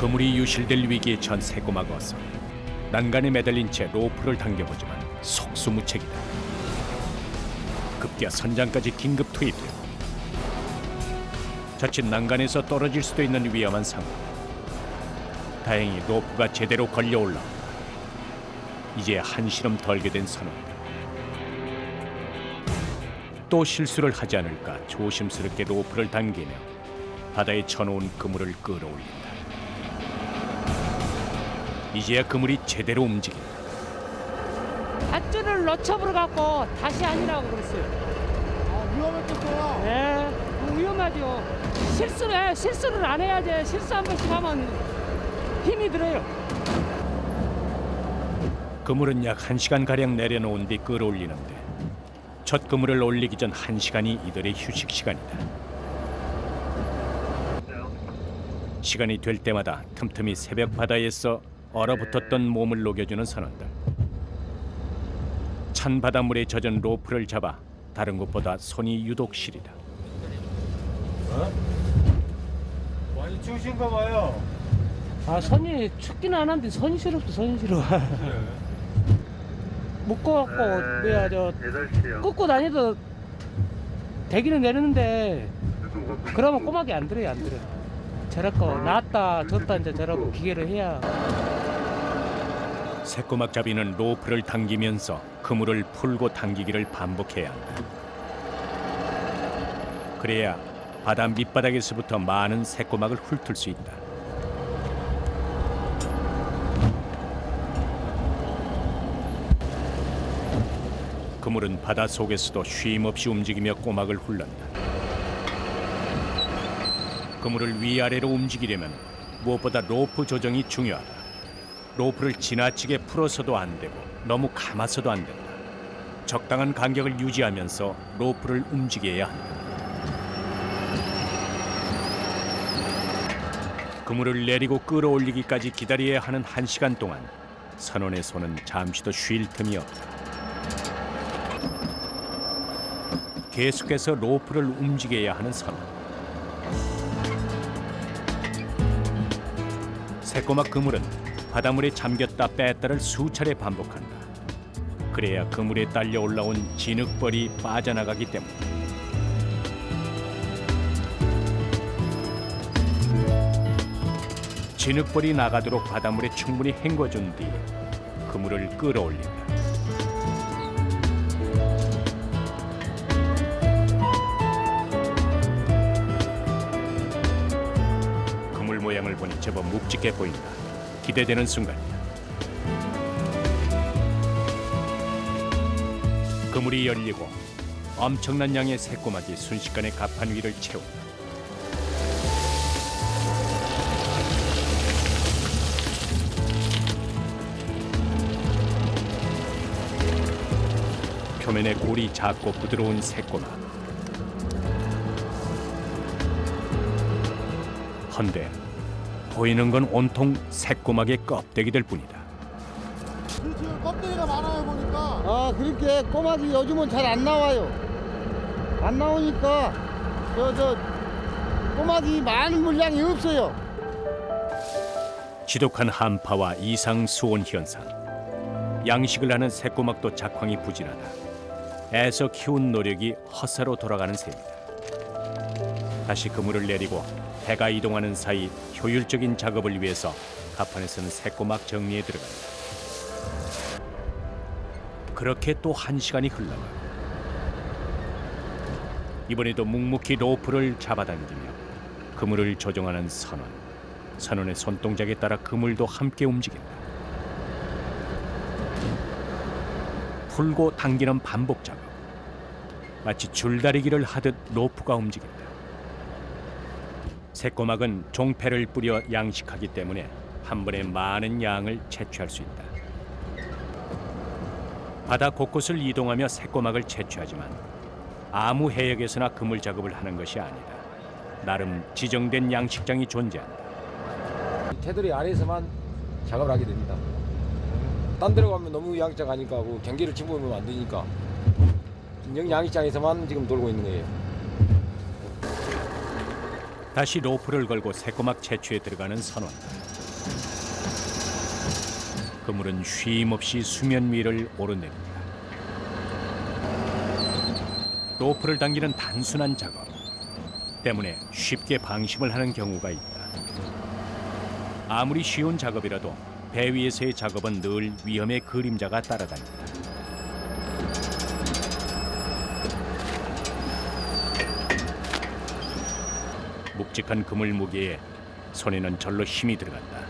그물이 유실될 위기에 처한 새꼬마가 어서 난간에 매달린 채 로프를 당겨보지만 속수무책이다. 급기야 선장까지 긴급 투입되고 자칫 난간에서 떨어질 수도 있는 위험한 상황. 다행히 로프가 제대로 걸려 올라 이제 한시름 덜게 된 선원들. 또 실수를 하지 않을까 조심스럽게 로프를 당기며 바다에 쳐놓은 그물을 끌어올린다. 이제야 그물이 제대로 움직인다. 밧줄을 놓쳐버려 갖고 다시 아니라고 그랬어요. 아, 위험했겠어요. 네, 위험하죠. 실수를 안 해야지. 실수 한 번씩 하면 힘이 들어요. 그물은 약 1시간가량 내려놓은 뒤 끌어올리는데 첫 그물을 올리기 전 1시간이 이들의 휴식 시간이다. 시간이 될 때마다 틈틈이 새벽 바다에서 얼어붙었던 몸을 녹여주는 선원들. 찬 바닷물에 젖은 로프를 잡아 다른 것보다 손이 유독 시리다. 많이 추우신가 봐요. 아, 손이 춥긴 안 한데 손이 시렵죠. 손이 시려. 묶어갖고 뭐야 꺾고 다니도 대기는 내리는데 그러면 꼬막이 안 들어요. 안 들어. 저렇고 놨다 줬다 이제 저러고 기계를 해야. 새꼬막 잡이는 로프를 당기면서 그물을 풀고 당기기를 반복해야 한다. 그래야 바다 밑바닥에서부터 많은 새꼬막을 훑을 수 있다. 그물은 바다 속에서도 쉼없이 움직이며 꼬막을 훑는다. 그물을 위아래로 움직이려면 무엇보다 로프 조정이 중요하다. 로프를 지나치게 풀어서도 안 되고 너무 감아서도 안 된다. 적당한 간격을 유지하면서 로프를 움직여야 한다. 그물을 내리고 끌어올리기까지 기다려야 하는 1시간 동안 선원의 손은 잠시도 쉴 틈이 없다. 계속해서 로프를 움직여야 하는 선원. 새꼬막 그물은 바닷물에 잠겼다 뺐다를 수차례 반복한다. 그래야 그물에 딸려 올라온 진흙벌이 빠져나가기 때문이다. 진흙벌이 나가도록 바닷물에 충분히 헹궈준 뒤 그물을 끌어올린다. 그물 모양을 보니 제법 묵직해 보인다. 기대되는 순간이다. 그물이 열리고 엄청난 양의 새꼬막이 순식간에 갑판 위를 채운다. 표면에 골이 작고 부드러운 새꼬막. 헌데 보이는 건 온통 새꼬막의 껍데기들 뿐이다. 지금 껍데기가 많아요 보니까. 아, 그렇게 꼬막이 요즘은 잘 안 나와요. 안 나오니까 꼬막이 많은 물량이 없어요. 지독한 한파와 이상 수온 현상. 양식을 하는 새꼬막도 작황이 부진하다. 애써 키운 노력이 헛사로 돌아가는 셈이다. 다시 그물을 내리고 해가 이동하는 사이 효율적인 작업을 위해서 갑판에서는 새꼬막 정리에 들어간다. 그렇게 또 1시간이 흘러가고 이번에도 묵묵히 로프를 잡아당기며 그물을 조정하는 선원. 선원의 손동작에 따라 그물도 함께 움직인다. 풀고 당기는 반복 작업. 마치 줄다리기를 하듯 로프가 움직인다. 새꼬막은 종패를 뿌려 양식하기 때문에 한 번에 많은 양을 채취할 수 있다. 바다 곳곳을 이동하며 새꼬막을 채취하지만 아무 해역에서나 그물 작업을 하는 것이 아니다. 나름 지정된 양식장이 존재한다. 테두리 아래에서만 작업을 하게 됩니다. 딴 데로 가면 너무 양식장 가니까 경계를 침범하면 안 되니까 양식장에서만 지금 돌고 있는 거예요. 다시 로프를 걸고 새꼬막 채취에 들어가는 선원들. 그물은 쉼없이 수면 위를 오르냅니다. 로프를 당기는 단순한 작업 때문에 쉽게 방심을 하는 경우가 있다. 아무리 쉬운 작업이라도 배 위에서의 작업은 늘 위험의 그림자가 따라다닌다. 묵직한 그물 무게에 손에는 절로 힘이 들어간다.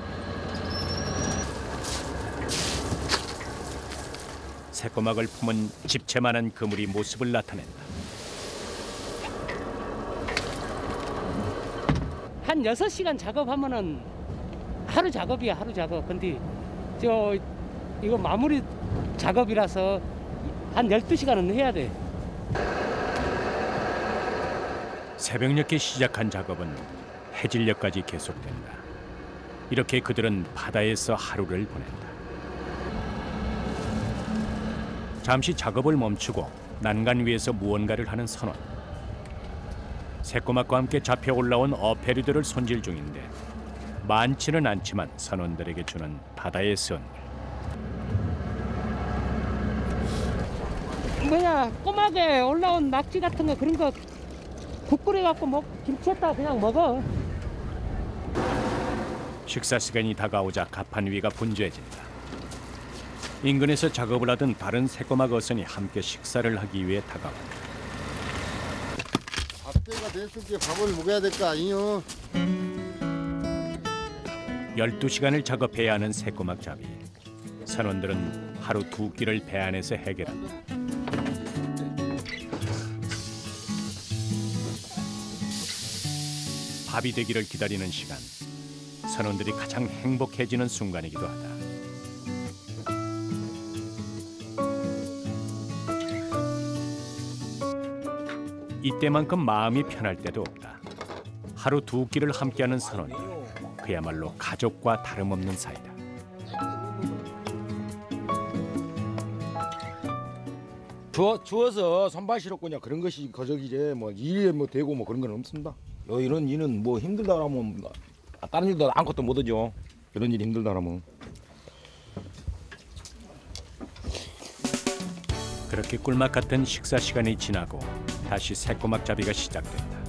새꼬막을 품은 집채만한 그물이 모습을 나타낸다. 한 6시간 작업하면은 하루 작업이야, 하루 작업. 근데 이거 마무리 작업이라서 한 12시간은 해야 돼. 새벽녘에 시작한 작업은 해질녘까지 계속된다. 이렇게 그들은 바다에서 하루를 보낸다. 잠시 작업을 멈추고 난간 위에서 무언가를 하는 선원. 새꼬막과 함께 잡혀 올라온 어패류들을 손질 중인데 많지는 않지만 선원들에게 주는 바다의 선물. 꼬막에 올라온 낙지 같은 거 그런 거 국 끓여갖고 김치에다가 그냥 먹어. 식사 시간이 다가오자 갑판 위가 분주해진다. 인근에서 작업을 하던 다른 새꼬막 어선이 함께 식사를 하기 위해 다가온다. 밥때가 됐을 때 밥을 먹어야 될 거 아니요. 12시간을 작업해야 하는 새꼬막 잡이. 선원들은 하루 2끼를 배 안에서 해결한다. 밥이 되기를 기다리는 시간. 선원들이 가장 행복해지는 순간이기도 하다. 이때만큼 마음이 편할 때도 없다. 하루 2끼를 함께하는 선원들. 그야말로 가족과 다름없는 사이다. 추워서 선발 실었거냐 그런 것이 거저기제 뭐 일에 뭐 되고 뭐 그런 건 없습니다. 이런 일은 뭐 힘들다 하면 다른 일도 아무것도 못 하죠. 이런 일이 힘들다 하면. 그렇게 꿀맛 같은 식사 시간이 지나고 다시 새꼬막 잡이가 시작된다.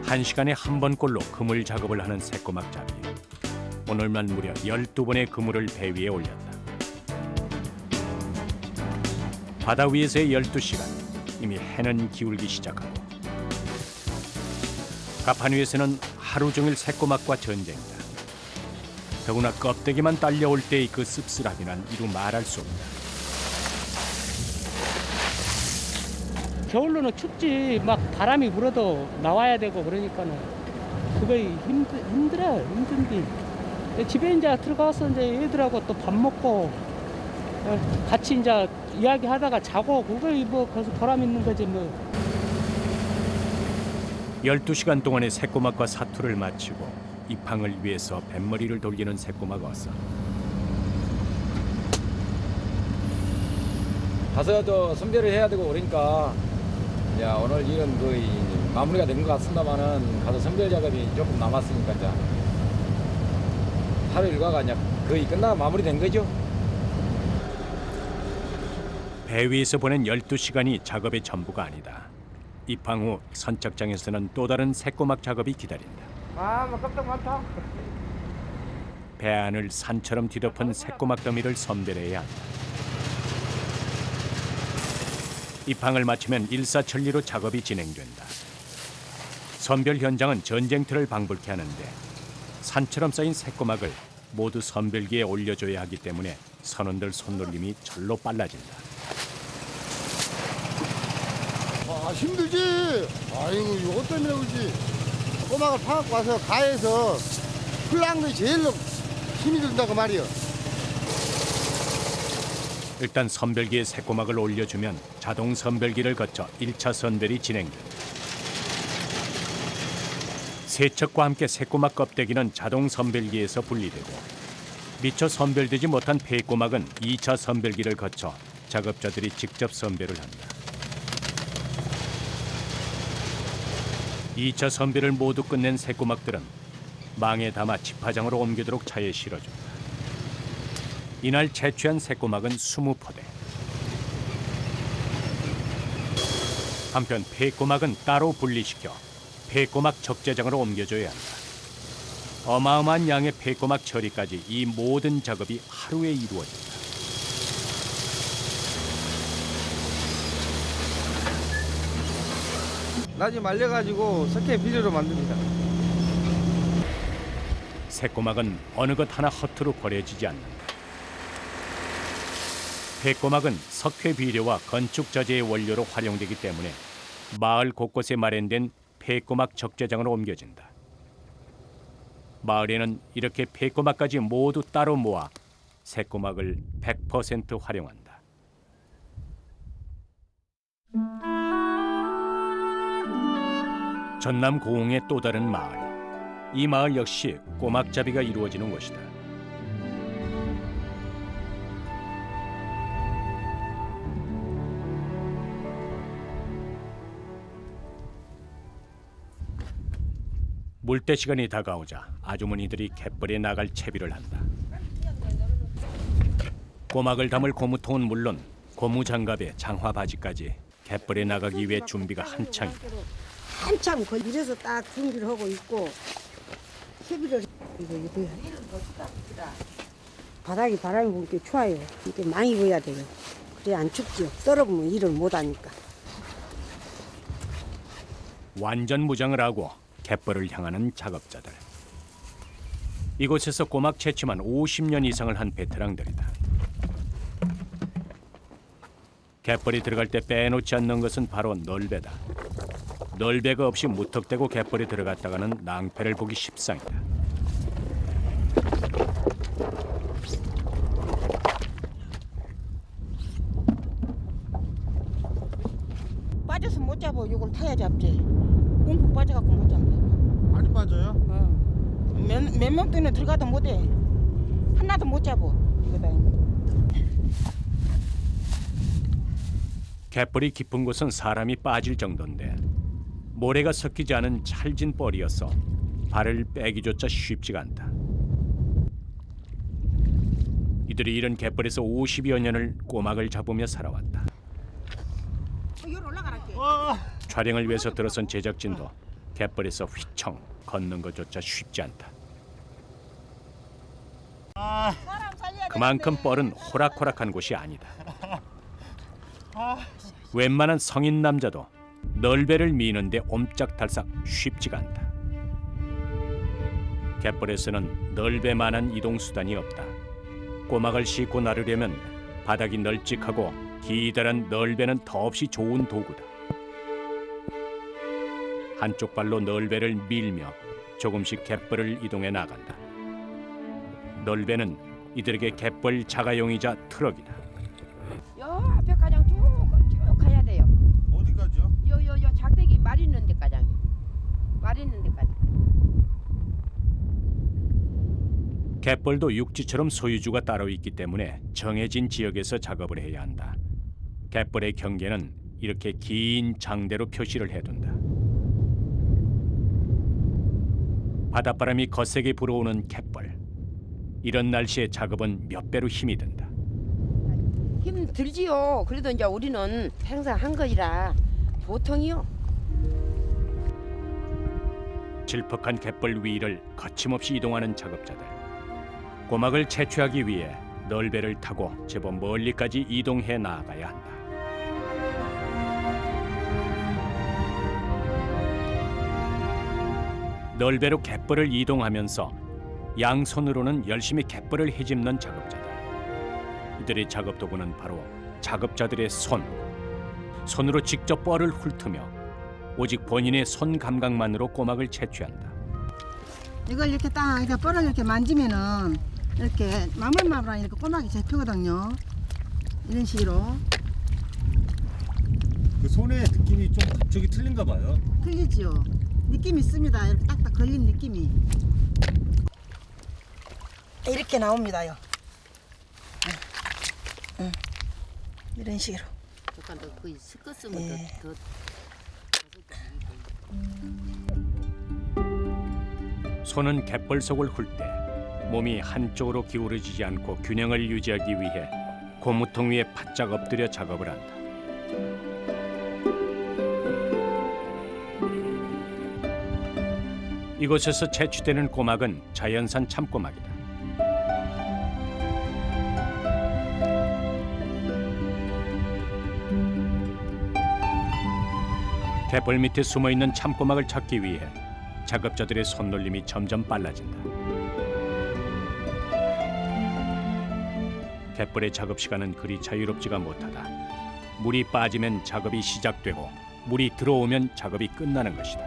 1시간에 한 번꼴로 그물 작업을 하는 새꼬막 잡이. 오늘만 무려 12번의 그물을 배 위에 올렸다. 바다 위에서의 12시간. 이미 해는 기울기 시작하고 갑판 위에서는 하루 종일 새꼬막과 전쟁이다. 더구나 껍데기만 딸려올 때의 그 씁쓸함이란 이루 말할 수 없다. 겨울로는 춥지. 막 바람이 불어도 나와야 되고 그러니까는 그거 힘든데 집에 이제 들어가서 이제 애들하고 또 밥 먹고 같이 이제 이야기하다가 자고 그거 뭐 그래서 보람 있는 거지 뭐. 12시간 동안의 새꼬막과 사투를 마치고 입항을 위해서 뱃머리를 돌리는 새꼬막 어선. 가서 저 선별을 해야 되고 그러니까 야 오늘 일은 거의 마무리가 된 것 같습니다만은 가서 선별 작업이 조금 남았으니까 이제 하루 일과가 이제 거의 끝나고 마무리된 거죠. 배 위에서 보낸 12시간이 작업의 전부가 아니다. 입항 후 선착장에서는 또 다른 새꼬막 작업이 기다린다. 뭐 깜짝 많다. 배 안을 산처럼 뒤덮은 새꼬막 더미를 선별해야 한다. 입항을 마치면 일사천리로 작업이 진행된다. 선별 현장은 전쟁터를 방불케 하는데 산처럼 쌓인 새꼬막을 모두 선별기에 올려줘야 하기 때문에 선원들 손놀림이 절로 빨라진다. 힘들지. 아이고 이것 때문에 그러지. 꼬막을 파갖고 와서 가해서 풀랑도 제일 힘이 든다고 말이야. 일단 선별기에 새꼬막을 올려주면 자동 선별기를 거쳐 1차 선별이 진행된다. 세척과 함께 새꼬막 껍데기는 자동 선별기에서 분리되고 미처 선별되지 못한 폐꼬막은 2차 선별기를 거쳐 작업자들이 직접 선별을 한다. 2차 선별을 모두 끝낸 새꼬막들은 망에 담아 집화장으로 옮기도록 차에 실어준다. 이날 채취한 새꼬막은 20포대. 한편 폐꼬막은 따로 분리시켜 폐꼬막 적재장으로 옮겨줘야 한다. 어마어마한 양의 폐꼬막 처리까지 이 모든 작업이 하루에 이루어진다. 나중에 말려가지고 석회 비료로 만듭니다. 새꼬막은 어느 것 하나 허투루 버려지지 않는다. 폐꼬막은 석회 비료와 건축 자재의 원료로 활용되기 때문에 마을 곳곳에 마련된 폐꼬막 적재장으로 옮겨진다. 마을에는 이렇게 폐꼬막까지 모두 따로 모아 새꼬막을 100% 활용한다. 전남 고흥의 또 다른 마을. 이 마을 역시 꼬막잡이가 이루어지는 곳이다. 물때 시간이 다가오자 아주머니들이 갯벌에 나갈 채비를 한다. 꼬막을 담을 고무통은 물론 고무장갑에 장화바지까지 갯벌에 나가기 위해 준비가 한창이다. 한참 걸려서 딱 준비를 하고 있고 채비를 이거 바닥이 바람이 불 때 추워요. 이렇게 많이 입어야 돼요. 그래 안 춥죠. 떨어보면 일을 못 하니까. 완전 무장을 하고 갯벌을 향하는 작업자들. 이곳에서 꼬막 채취만 50년 이상을 한 베테랑들이다. 갯벌이 들어갈 때 빼놓지 않는 것은 바로 널배다. 널배가 없이 무턱대고 갯벌에 들어갔다가는 낭패를 보기 십상이다. 빠져서 못 잡아. 이걸 타야 잡지. 꽁꽁 빠져갖고 못 잡아. 많이 빠져요? 몇 명 때문에 들어가도 못해. 하나도 못 잡아. 이거다. 갯벌이 깊은 곳은 사람이 빠질 정도인데 모래가 섞이지 않은 찰진 뻘이어서 발을 빼기조차 쉽지가 않다. 이들이 이런 갯벌에서 50여 년을 꼬막을 잡으며 살아왔다. 촬영을 위해서 들어선 제작진도 갯벌에서 휘청 걷는 것조차 쉽지 않다. 그만큼 뻘은 호락호락한 곳이 아니다. 웬만한 성인 남자도 널배를 미는데 옴짝달싹 쉽지가 않다. 갯벌에서는 널배만한 이동수단이 없다. 꼬막을 싣고 나르려면 바닥이 널찍하고 기다란 널배는 더없이 좋은 도구다. 한쪽 발로 널배를 밀며 조금씩 갯벌을 이동해 나간다. 널배는 이들에게 갯벌 자가용이자 트럭이다. 요 앞에 가장 쭉 가야 돼요. 어디까지요? 요 작대기 말 있는 데까지. 말 있는 데까지. 갯벌도 육지처럼 소유주가 따로 있기 때문에 정해진 지역에서 작업을 해야 한다. 갯벌의 경계는 이렇게 긴 장대로 표시를 해둔다. 바닷바람이 거세게 불어오는 갯벌. 이런 날씨에 작업은 몇 배로 힘이 든다. 힘 들지요. 그래도 이제 우리는 항상 한 거이라 보통이요. 질퍽한 갯벌 위를 거침없이 이동하는 작업자들. 꼬막을 채취하기 위해 널배를 타고 제법 멀리까지 이동해 나아가야 한다. 널배로 갯벌을 이동하면서 양손으로는 열심히 갯벌을 헤집는 작업자들. 이들의 작업 도구는 바로 작업자들의 손. 손으로 직접 뻘을 훑으며 오직 본인의 손 감각만으로 꼬막을 채취한다. 이걸 이렇게 딱 이렇게 뻘을 이렇게 만지면은 이렇게 마물마물한 이렇게 꼬막이 잡히거든요. 이런 식으로. 그 손의 느낌이 좀 갑자기 틀린가 봐요. 틀리지요. 느낌이 있습니다. 이렇게 딱딱 걸린 느낌이. 이렇게 나옵니다요. 이런 식으로. 잠깐 더 거의 섞었으면 예. 더. 소는 갯벌 속을 훑 때 몸이 한쪽으로 기울어지지 않고 균형을 유지하기 위해 고무통 위에 바짝 엎드려 작업을 한다. 이곳에서 채취되는 꼬막은 자연산 참꼬막이다. 갯벌 밑에 숨어있는 참꼬막을 찾기 위해 작업자들의 손놀림이 점점 빨라진다. 갯벌의 작업 시간은 그리 자유롭지가 못하다. 물이 빠지면 작업이 시작되고 물이 들어오면 작업이 끝나는 것이다.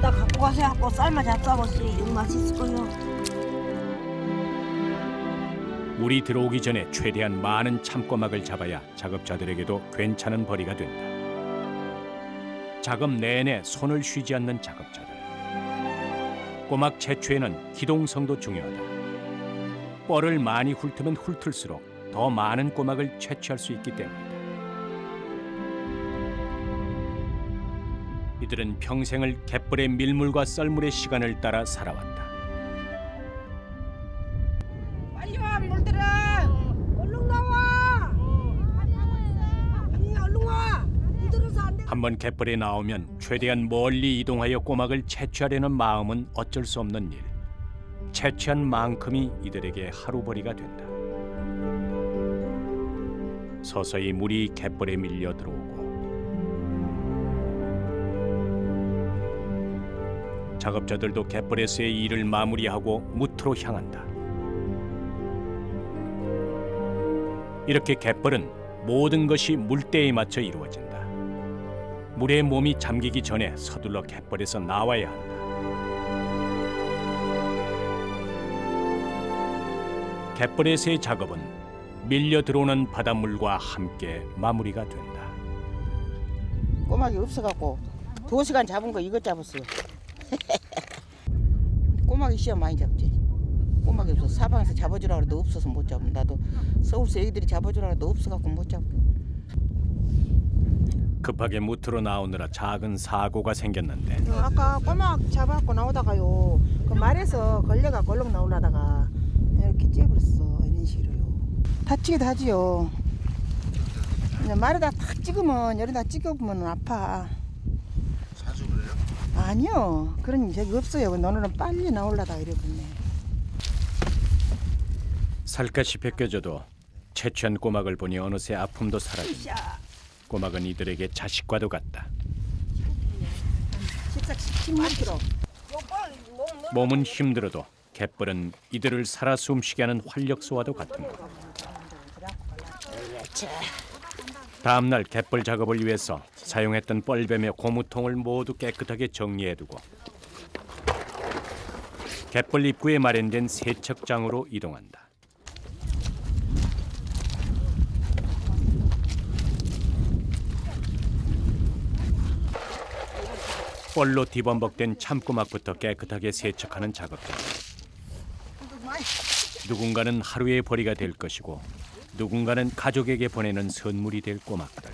나 갖고 가서 하고 쌀만 잡숴봤어요. 이거 맛있을 거요. 물이 들어오기 전에 최대한 많은 참꼬막을 잡아야 작업자들에게도 괜찮은 벌이가 된다. 작업 내내 손을 쉬지 않는 작업자들. 꼬막 채취에는 기동성도 중요하다. 뻘을 많이 훑으면 훑을수록 더 많은 꼬막을 채취할 수 있기 때문이다. 이들은 평생을 갯벌의 밀물과 썰물의 시간을 따라 살아왔다. 빨리 와, 물들아. 얼른 나와. 아니, 얼른 와. 물들어서 안 돼. 한번 갯벌에 나오면 최대한 멀리 이동하여 꼬막을 채취하려는 마음은 어쩔 수 없는 일. 채취한 만큼이 이들에게 하루벌이가 된다. 서서히 물이 갯벌에 밀려 들어오고 작업자들도 갯벌에서의 일을 마무리하고 무트로 향한다. 이렇게 갯벌은 모든 것이 물때에 맞춰 이루어진다. 물에 몸이 잠기기 전에 서둘러 갯벌에서 나와야 한다. 갯벌에서의 작업은 밀려 들어오는 바닷물과 함께 마무리가 된다. 꼬막이 없어갖고 2시간 잡은 거 이것 잡았어요. 꼬막이 시험 많이 잡지. 꼬막이 없어. 사방에서 잡아주라 그래도 없어서 못 잡음. 나도 서울서 애기들이 잡아주라 그래도 없어갖고 못 잡음. 급하게 무트로 나오느라 작은 사고가 생겼는데 아까 꼬막 잡아갖고 나오다가요. 그 말에서 걸려갖고 얼른 나오려다가 이렇게 째버렸어. 이런 식으로요. 다치기도 하지요. 그냥 말에다 탁 찍으면 열에다 찍어보면 아파. 자주 그래요? 아니요. 그런 적이 없어요. 너는 빨리 나오려다가 이러겠네. 살갗이 벗겨져도 채취한 꼬막을 보니 어느새 아픔도 사라진다. 꼬막은 이들에게 자식과도 같다. 10kg. 몸은 힘들어도 갯벌은 이들을 살아 숨쉬게 하는 활력소와도 같은 것. 다음 날 갯벌 작업을 위해서 사용했던 뻘뱀의 고무통을 모두 깨끗하게 정리해두고 갯벌 입구에 마련된 세척장으로 이동한다. 뻘로 뒤범벅된 참꼬막부터 깨끗하게 세척하는 작업들. 누군가는 하루의 벌이가 될 것이고 누군가는 가족에게 보내는 선물이 될 꼬막들.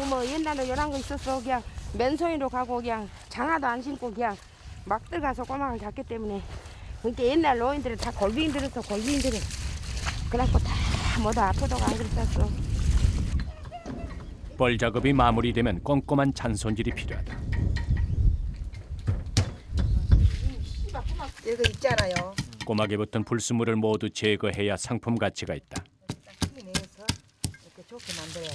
뭐 옛날에 이런 거 있었어. 그냥 맨손으로 가고 그냥 장화도 안 신고 그냥 막 들어가서 꼬막을 잡기 때문에 그때 옛날 노인들은 다 골비 힘들었어. 골비 힘들어. 그래갖고 다 뭐도 아프다고 안 그랬었어. 뻘 작업이 마무리되면 꼼꼼한 잔손질이 필요하다. 이거 있잖아요. 꼬막에 붙은 불순물을 모두 제거해야 상품 가치가 있다. 내서 이렇게 좋게 만들어야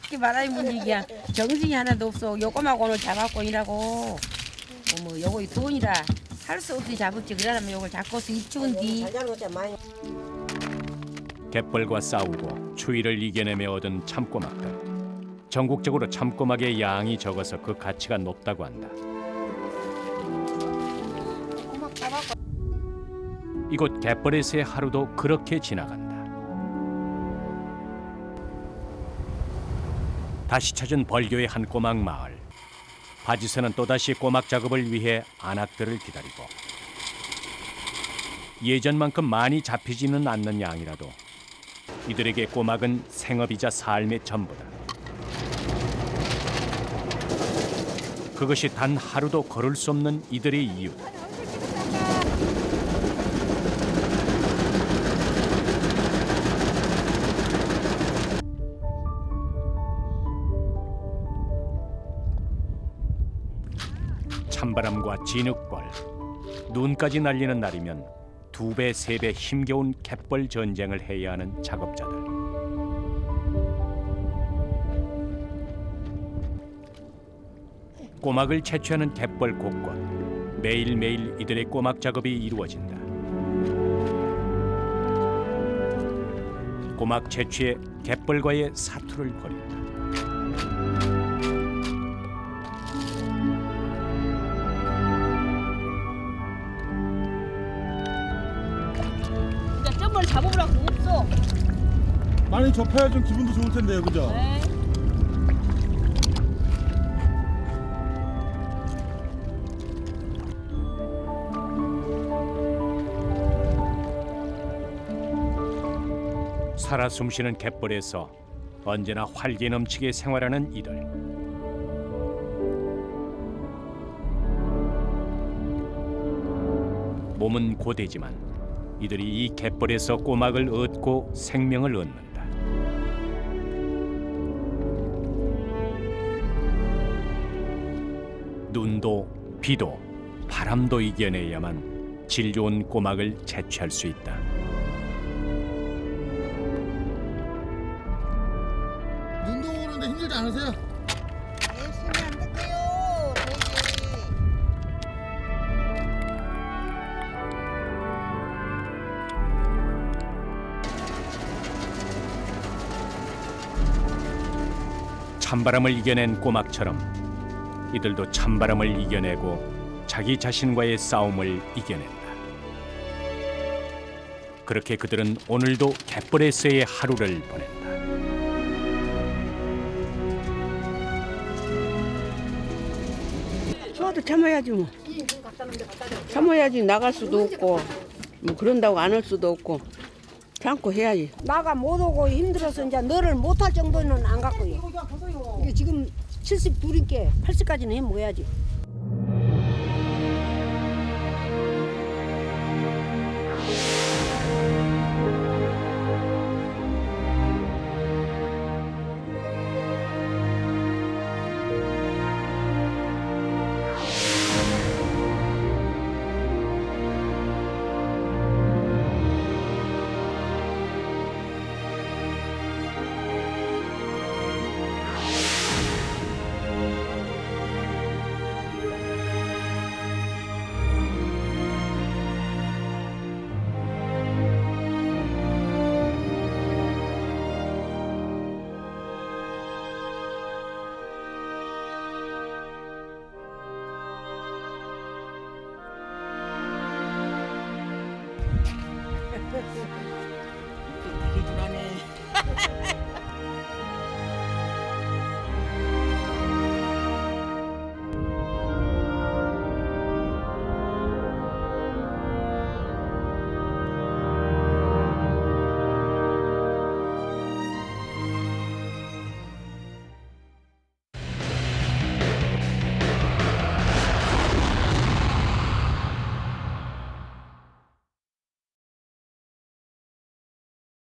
이렇게 말하면 그냥 정신이 하나도 없어. 요 꼬막 오늘 잡았고 이라고 뭐 요거 돈이라 할 수 없이 잡았지. 그러려면 요걸 잡고서 입추운디. 갯벌과 싸우고 추위를 이겨내며 얻은 참꼬막들. 전국적으로 참꼬막의 양이 적어서 그 가치가 높다고 한다. 이곳 갯벌에서의 하루도 그렇게 지나간다. 다시 찾은 벌교의 한 꼬막 마을. 바지선은 또다시 꼬막 작업을 위해 안악들을 기다리고 예전만큼 많이 잡히지는 않는 양이라도 이들에게 꼬막은 생업이자 삶의 전부다. 그것이 단 하루도 걸을 수 없는 이들의 이유. 찬바람과 진흙벌, 눈까지 날리는 날이면 2배, 3배 힘겨운 갯벌 전쟁을 해야 하는 작업자들. 꼬막을 채취하는 갯벌 곳곳, 매일매일 이들의 꼬막 작업이 이루어진다. 꼬막 채취에 갯벌과의 사투를 벌인다. 근데 점을 잡으라고 없어. 많이 접해야 좀 기분도 좋을 텐데요, 그죠? 네. 살아 숨쉬는 갯벌에서 언제나 활기 넘치게 생활하는 이들. 몸은 고되지만 이들이 이 갯벌에서 꼬막을 얻고 생명을 얻는다. 눈도 비도 바람도 이겨내야만 질 좋은 꼬막을 채취할 수 있다. 눈도 오는데 힘들지 않으세요? 열심히 안 될게요. 찬바람을 이겨낸 꼬막처럼 이들도 찬바람을 이겨내고 자기 자신과의 싸움을 이겨낸다. 그렇게 그들은 오늘도 갯벌에서의 하루를 보낸다. 추워도 참아야지 뭐. 참아야지. 나갈 수도 없고 뭐 그런다고 안 할 수도 없고 참고 해야지. 나가 못 오고 힘들어서 이제 너를 못할 정도는 안 갖고요. 이게 지금 72인께 80까지는 해 먹어야지.